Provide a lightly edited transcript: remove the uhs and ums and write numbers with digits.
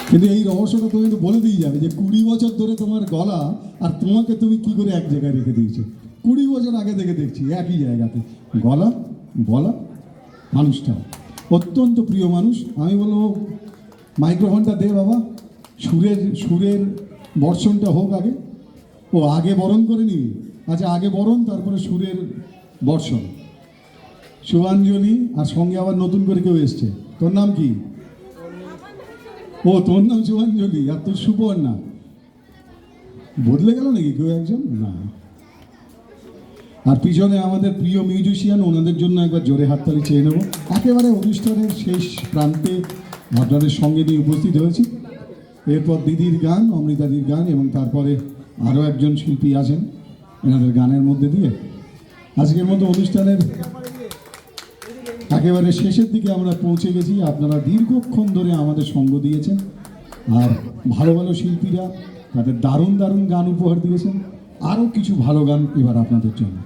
কিন্তু এই রহস্যটা তুমি একটু বলে দিয়ে যাবে যে 20 বছর ধরে তোমার গলা আর তোমাকে তুমি কি করে এক জায়গায় রেখে দিয়েছো। 20 বছর আগে থেকে দেখছি একই জায়গাতে গলা গলা। মানুষটা অত্যন্ত প্রিয় মানুষ। আমি বলবো মাইক্রোফোনটা দে বাবা, সুরের সুরের বর্ষণটা হোক আগে। ও আগে বরণ করে নিবি? আচ্ছা আগে বরণ, তারপরে সুরের বর্ষণ। শুভাঞ্জলি, আর সঙ্গে আবার নতুন করে কেউ এসছে। তোর নাম কি? ও তোর নাম শুভাঞ্জলি, আর তোর সুপর্ণা। বদলে গেল নাকি কেউ একজন? না। আর পিছনে আমাদের প্রিয় মিউজিশিয়ান, ওনাদের জন্য একবার জোরে হাততালি চেয়ে নেব। একেবারে অনুষ্ঠানের শেষ প্রান্তে আপনাদের সঙ্গে নিয়ে উপস্থিত হয়েছি। এরপর দিদির গান, অমৃতাদির গান, এবং তারপরে আরও একজন শিল্পী আছেন এনাদের গানের মধ্যে দিয়ে আজকের মতো অনুষ্ঠানের একেবারে শেষের দিকে আমরা পৌঁছে গেছি। আপনারা দীর্ঘক্ষণ ধরে আমাদের সঙ্গ দিয়েছেন, আর ভালো ভালো শিল্পীরা তাদের দারুণ দারুণ গান উপহার দিয়েছেন। আরও কিছু ভালো গান এবার আপনাদের জন্য।